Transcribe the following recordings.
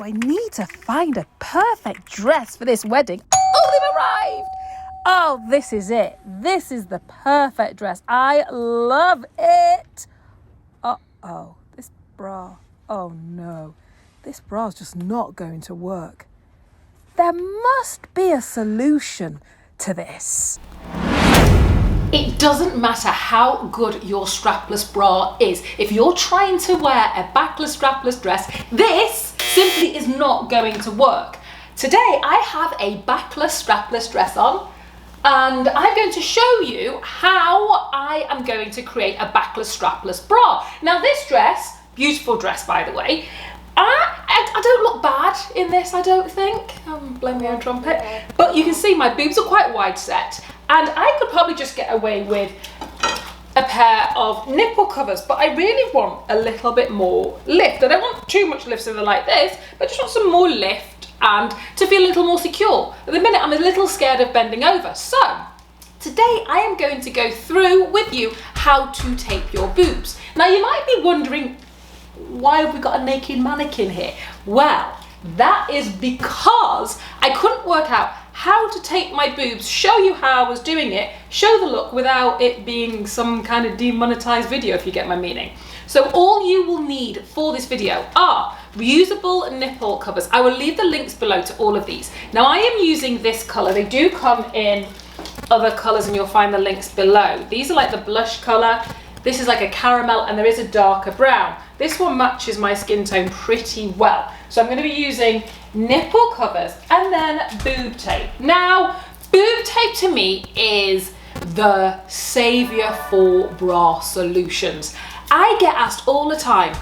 I need to find a perfect dress for this wedding. Oh, they've arrived. Oh, this is it. This is the perfect dress. I love it. Uh-oh, this bra. Oh no, this bra's just not going to work. There must be a solution to this. It doesn't matter how good your strapless bra is. If you're trying to wear a backless strapless dress, this simply is not going to work. Today I have a backless strapless dress on, and I'm going to show you how I am going to create a backless strapless bra. Now this dress, beautiful dress by the way, I don't look bad in this, I don't think. Blame my own trumpet. But you can see my boobs are quite wide set, and I could probably just get away with a pair of nipple covers, but I really want a little bit more lift. I don't want too much lift so they're like this, but I just want some more lift and to feel a little more secure. At the minute I'm a little scared of bending over. So today I am going to go through with you how to tape your boobs. Now you might be wondering, why have we got a naked mannequin here? Well, that is because I couldn't work out how to tape my boobs, show you how I was doing it, show the look without it being some kind of demonetized video, if you get my meaning. So all you will need for this video are reusable nipple covers. I will leave the links below to all of these. Now I am using this color. They do come in other colors and you'll find the links below. These are like the blush color. This is like a caramel, and there is a darker brown. This one matches my skin tone pretty well. So I'm going to be using nipple covers and then boob tape. Now, boob tape to me is the savior for bra solutions. I get asked all the time,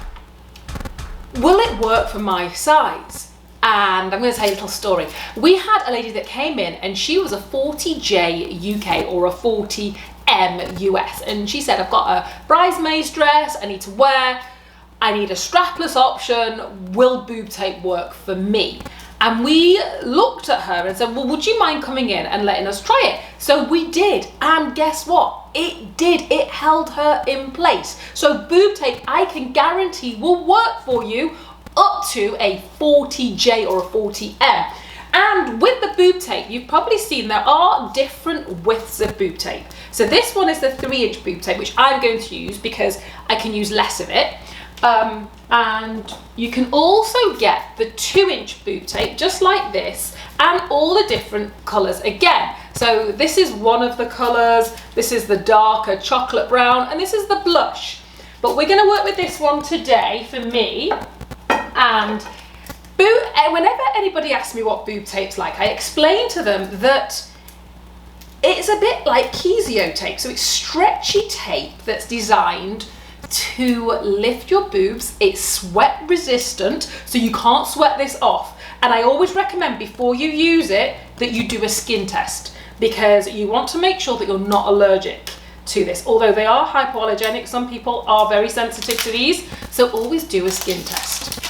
will it work for my size? And I'm going to tell you a little story. We had a lady that came in and she was a 40J UK or a 40M US, and she said, I've got a bridesmaid's dress I need to wear, I need a strapless option, will boob tape work for me? And we looked at her and said, well, would you mind coming in and letting us try it? So we did, and guess what? It did. It held her in place. So boob tape, I can guarantee, will work for you up to a 40J or a 40M. And with the boob tape, you've probably seen there are different widths of boob tape. So this one is the 3-inch boob tape, which I'm going to use because I can use less of it. And you can also get the 2-inch boob tape, just like this, and all the different colours again. So this is one of the colours, this is the darker chocolate brown, and this is the blush. But we're going to work with this one today for me. And whenever anybody asks me what boob tape's like, I explain to them that it's a bit like Kezio tape. So it's stretchy tape that's designed to lift your boobs. It's sweat resistant, so you can't sweat this off. And I always recommend before you use it that you do a skin test, because you want to make sure that you're not allergic to this. Although they are hypoallergenic, some people are very sensitive to these, so always do a skin test.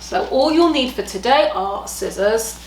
So all you'll need for today are scissors,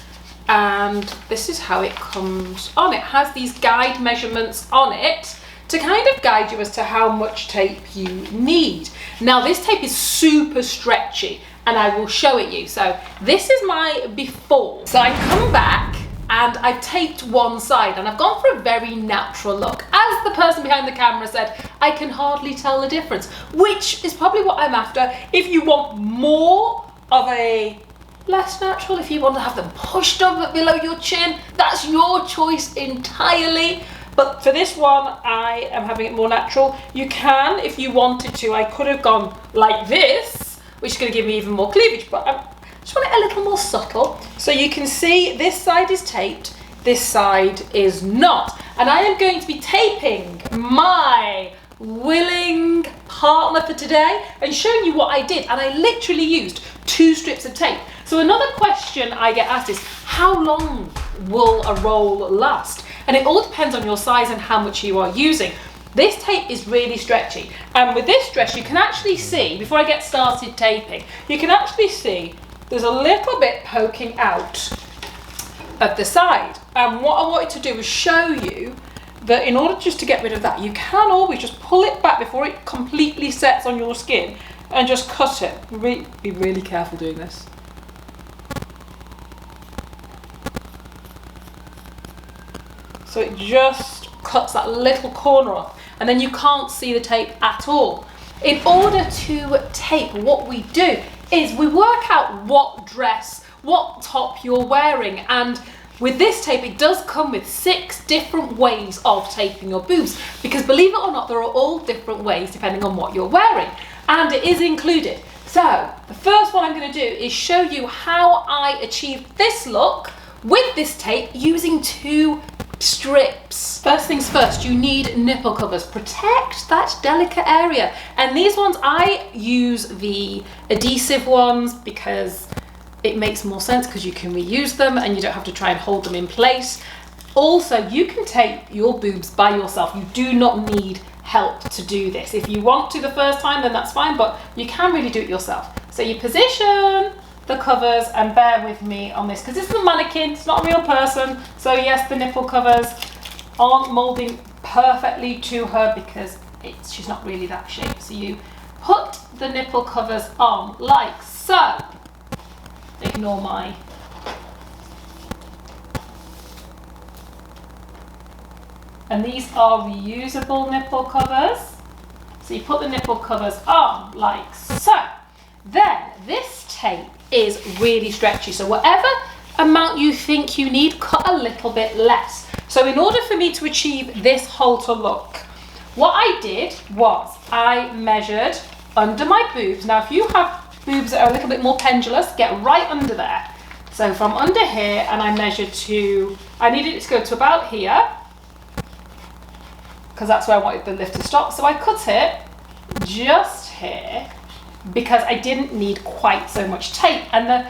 and this is how it comes on. It has these guide measurements on it to kind of guide you as to how much tape you need. Now this tape is super stretchy, and I will show it you. So this is my before. So I come back and I've taped one side, and I've gone for a very natural look. As the person behind the camera said, I can hardly tell the difference, which is probably what I'm after. If you want more of a less natural, if you want to have them pushed up below your chin, that's your choice entirely. But for this one, I am having it more natural. You can, if you wanted to, I could have gone like this, which is going to give me even more cleavage, but I just want it a little more subtle. So you can see this side is taped, this side is not. And I am going to be taping my willing partner for today and showing you what I did. And I literally used 2 strips of tape. So another question I get asked is, how long will a roll last? And it all depends on your size and how much you are using. This tape is really stretchy, and with this dress you can actually see, before I get started taping, you can actually see there's a little bit poking out of the side. And what I wanted to do was show you that in order just to get rid of that, you can always just pull it back before it completely sets on your skin and just cut it. Be really careful doing this. So it just cuts that little corner off, and then you can't see the tape at all. In order to tape, what we do is we work out what dress, what top you're wearing, and with this tape, it does come with 6 different ways of taping your boobs, because believe it or not, there are all different ways depending on what you're wearing, and it is included. So the first one I'm going to do is show you how I achieved this look with this tape using 2 strips. First things first, you need nipple covers. Protect that delicate area, and these ones I use the adhesive ones because it makes more sense, because you can reuse them and you don't have to try and hold them in place. Also, you can tape your boobs by yourself. You do not need help to do this. If you want to the first time, then that's fine, but you can really do it yourself. So you position the covers, and bear with me on this because this is a mannequin, it's not a real person. So yes, the nipple covers aren't molding perfectly to her because she's not really that shape. So you put the nipple covers on like so. Ignore my and these are reusable nipple covers. So you put the nipple covers on like so. Then this tape is really stretchy, so whatever amount you think you need, cut a little bit less. So in order for me to achieve this halter look, what I did was I measured under my boobs. Now if you have boobs that are a little bit more pendulous, get right under there. So from under here, and I measured to, I needed it to go to about here, because that's where I wanted the lift to stop. So I cut it just here because I didn't need quite so much tape. And the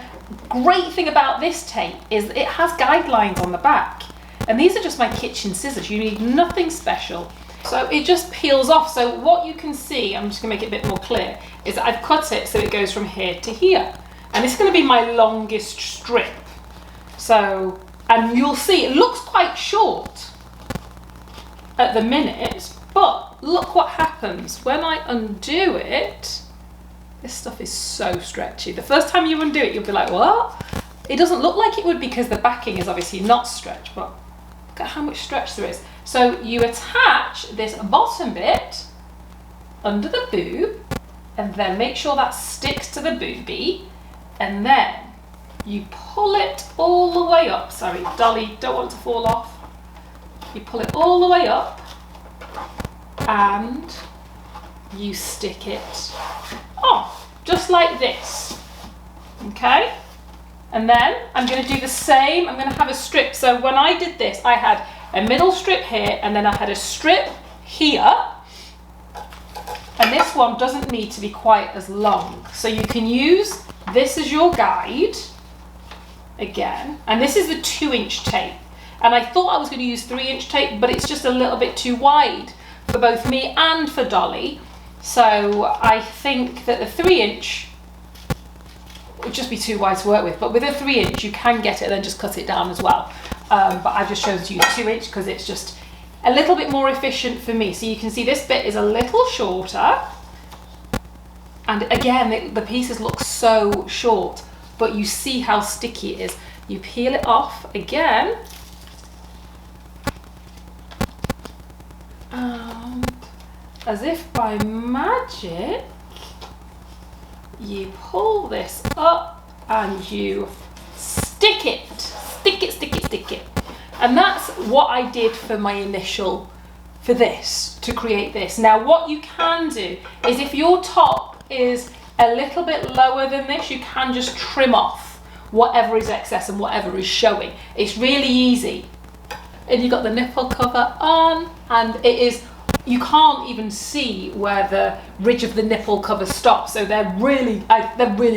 great thing about this tape is it has guidelines on the back. And these are just my kitchen scissors. You need nothing special. So it just peels off. So what you can see, I'm just gonna make it a bit more clear, is that I've cut it so it goes from here to here. And it's gonna be my longest strip. So, and you'll see it looks quite short at the minute, but look what happens when I undo it. This stuff is so stretchy. The first time you undo it, you'll be like, what? It doesn't look like it would because the backing is obviously not stretched, but look at how much stretch there is. So you attach this bottom bit under the boob, and then make sure that sticks to the boobie, and then you pull it all the way up. Sorry, Dolly, don't want it to fall off. You pull it all the way up, and you stick it on, just like this, okay? And then I'm going to do the same. I'm going to have a strip. So when I did this, I had a middle strip here, and then I had a strip here, and this one doesn't need to be quite as long. So you can use this as your guide again, and this is the 2-inch tape. And I thought I was going to use 3-inch tape, but it's just a little bit too wide for both me and for Dolly. So I think that the 3-inch would just be too wide to work with. But with a 3-inch, you can get it and then just cut it down as well. But I've just chosen to use 2-inch because it's just a little bit more efficient for me. So you can see this bit is a little shorter. And again, the pieces look so short, but you see how sticky it is. You peel it off again. And as if by magic, you pull this up and you stick it. Stick it, stick it, stick it. And that's what I did for my initial, for this, to create this. Now what you can do is if your top is a little bit lower than this, you can just trim off whatever is excess and whatever is showing. It's really easy. And you've got the nipple cover on, and it is, you can't even see where the ridge of the nipple cover stops. So they're really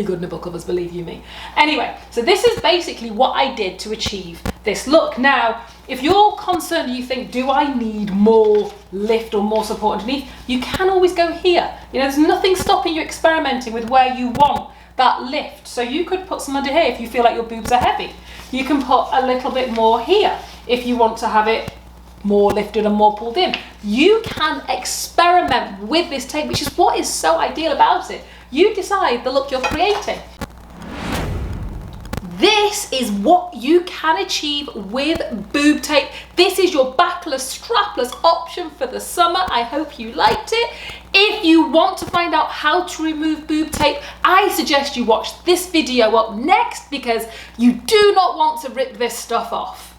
good nipple covers, believe you me. Anyway, so this is basically what I did to achieve this look. Now, if you're concerned, you think, do I need more lift or more support underneath? You can always go here. You know, there's nothing stopping you experimenting with where you want that lift. So you could put some under here if you feel like your boobs are heavy. You can put a little bit more here if you want to have it more lifted and more pulled in. You can experiment with this tape, which is what is so ideal about it. You decide the look you're creating. this is what you can achieve with Boob Tape. This is your backless, strapless option for the summer. I hope you liked it. If you want to find out how to remove Boob Tape, I suggest you watch this video up next because you do not want to rip this stuff off.